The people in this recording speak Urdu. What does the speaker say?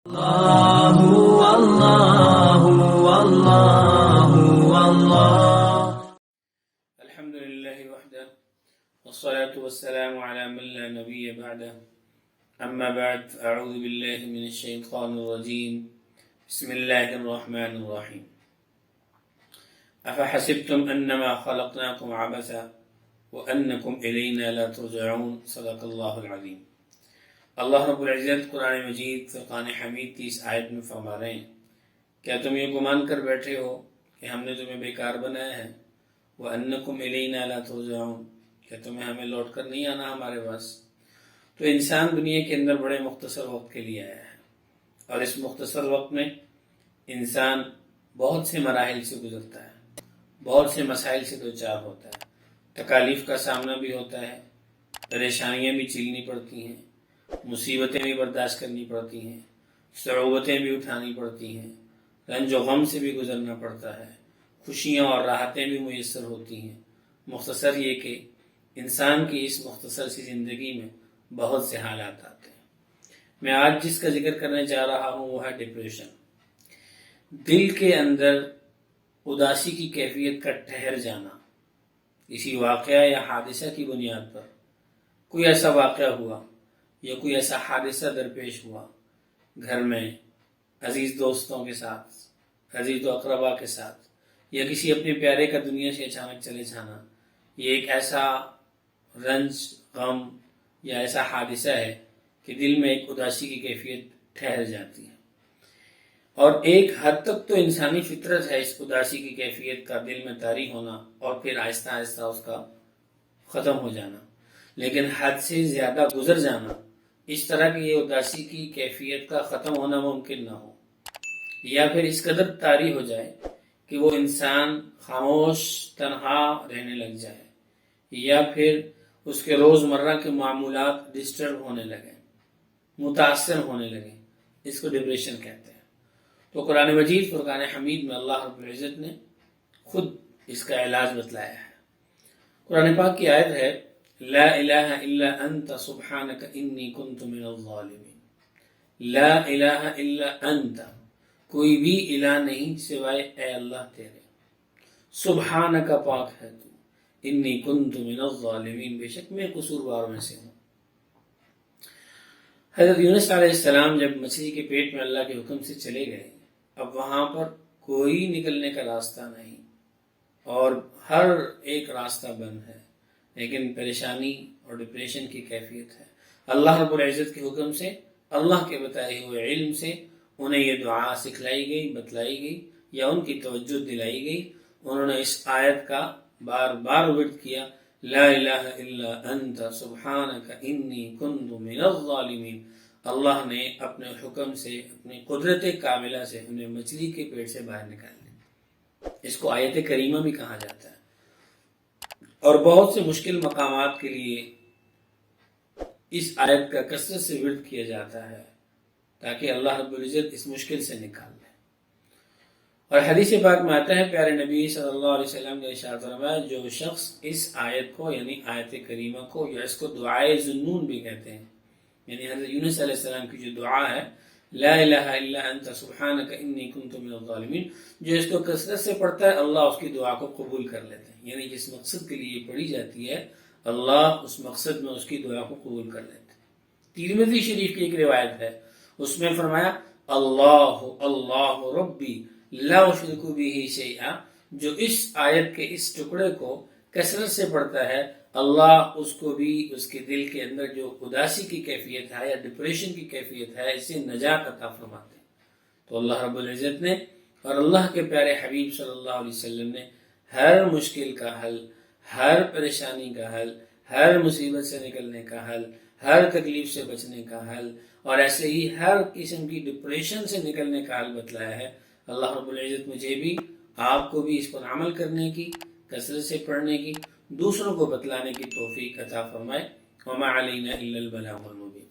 الله والله والله والله. الحمد لله وحده والصلاة والسلام على من لا نبي بعده. أما بعد فأعوذ بالله من الشيطان الرجيم. بسم الله الرحمن الرحيم. أفحسبتم أنما خلقناكم عبثا وأنكم إلينا لا ترجعون. صدق الله العظيم. اللہ رب العزت قرآن مجید فرقان حمید کی اس آیت میں فرما رہے ہیں، کیا تم یہ گمان کر بیٹھے ہو کہ ہم نے تمہیں بیکار بنایا ہے؟ وَأَنَّكُمْ إِلَيْنَا لَا تُرْجَعُونَ، کیا تمہیں ہمیں لوٹ کر نہیں آنا ہمارے پاس؟ تو انسان دنیا کے اندر بڑے مختصر وقت کے لیے آیا ہے، اور اس مختصر وقت میں انسان بہت سے مراحل سے گزرتا ہے، بہت سے مسائل سے دوچار ہوتا ہے، تکالیف کا سامنا بھی ہوتا ہے، پریشانیاں بھی جھیلنی پڑتی ہیں، مصیبتیں بھی برداشت کرنی پڑتی ہیں، صعوبتیں بھی اٹھانی پڑتی ہیں، رنج و غم سے بھی گزرنا پڑتا ہے، خوشیاں اور راحتیں بھی میسر ہوتی ہیں۔ مختصر یہ کہ انسان کی اس مختصر سی زندگی میں بہت سے حالات آتے ہیں۔ میں آج جس کا ذکر کرنے جا رہا ہوں وہ ہے ڈپریشن، دل کے اندر اداسی کی کیفیت کا ٹھہر جانا۔ کسی واقعہ یا حادثہ کی بنیاد پر کوئی ایسا واقعہ ہوا یا کوئی ایسا حادثہ درپیش ہوا گھر میں، عزیز دوستوں کے ساتھ، عزیز و اقربا کے ساتھ، یا کسی اپنے پیارے کا دنیا سے اچانک چلے جانا، یہ ایک ایسا رنج، غم یا ایسا حادثہ ہے کہ دل میں ایک اداسی کی کیفیت ٹھہر جاتی ہے۔ اور ایک حد تک تو انسانی فطرت ہے اس اداسی کی کیفیت کا دل میں طاری ہونا اور پھر آہستہ آہستہ اس کا ختم ہو جانا، لیکن حد سے زیادہ گزر جانا، اس طرح کی یہ اداسی کی کیفیت کا ختم ہونا ممکن نہ ہو، یا پھر اس قدر طاری ہو جائے کہ وہ انسان خاموش تنہا رہنے لگ جائے، یا پھر اس کے روزمرہ کے معمولات ڈسٹرب ہونے لگے، متاثر ہونے لگے۔ اس کو ڈپریشن کہتے ہیں۔ تو قرآن مجید فرقان حمید میں اللہ رب العزت نے خود اس کا علاج بتلایا ہے۔ قرآن پاک کی آیت ہے، لا الہ الا انت سبحانک انی کنت من الظالمین۔ لا الہ الا انت، کوئی بھی الہ نہیں سوائے اے اللہ تیرے، سبحانک پاک ہے تو، انی کنت من الظالمین، بے شک میں قصورواروں میں سے ہوں۔ حضرت یونس علیہ السلام جب مچھلی کے پیٹ میں اللہ کے حکم سے چلے گئے، اب وہاں پر کوئی نکلنے کا راستہ نہیں اور ہر ایک راستہ بند ہے، لیکن پریشانی اور ڈپریشن کی کیفیت ہے۔ اللہ رب العزت کے حکم سے، اللہ کے بتائے ہوئے علم سے انہیں یہ دعا سکھلائی گئی، بتلائی گئی، یا ان کی توجہ دلائی گئی۔ انہوں نے اس آیت کا بار بار ورد کیا، لا الہ الا انت سبحانک انی کنت من الظالمین۔ اللہ نے اپنے حکم سے، اپنی قدرت کاملہ سے انہیں مچھلی کے پیٹ سے باہر نکال دیا۔ اس کو آیت کریمہ بھی کہا جاتا ہے، اور بہت سے مشکل مقامات کے لیے اس آیت کا کثرت سے ورد کیا جاتا ہے تاکہ اللہ رب العزت اس مشکل سے نکال لے۔ اور حدیث پاک میں آتا ہے، پیارے نبی صلی اللہ علیہ وسلم نے ارشاد فرمایا، جو شخص اس آیت کو یعنی آیت کریمہ کو، یا اس کو دعائے ذنون بھی کہتے ہیں، یعنی حضرت یونس علیہ السلام کی جو دعا ہے، لا الہ الا انت سبحانک انی کنت من الظالمین، جو اس کو کثرت سے پڑھتا ہے اللہ اس کی دعا کو قبول کر لیتے ہیں۔ یعنی جس مقصد کے لیے پڑھی جاتی ہے اللہ اس مقصد میں اس کی دعا کو قبول کر لیتے ہیں۔ ترمذی شریف کی ایک روایت ہے، اس میں فرمایا، اللہ اللہ ربی لا اشرک بہ شیئا، جو اس آیت کے اس ٹکڑے کو کثرت سے پڑھتا ہے اللہ اس کو بھی اس کے دل کے اندر جو اداسی کی کیفیت ہے یا ڈپریشن کی کیفیت ہے اس سے نجات عطا فرماتے ہیں۔ تو اللہ رب العزت نے اور اللہ کے پیارے حبیب صلی اللہ علیہ وسلم نے ہر مشکل کا حل، ہر پریشانی کا حل، ہر مصیبت سے نکلنے کا حل، ہر تکلیف سے بچنے کا حل، اور ایسے ہی ہر قسم کی ڈپریشن سے نکلنے کا حل بتلایا ہے۔ اللہ رب العزت مجھے بھی، آپ کو بھی اس پر عمل کرنے کی، کثرت سے پڑھنے کی، دوسروں کو بتلانے کی توفیق عطا فرمائے۔ وما علینا الا البلاغ المبین۔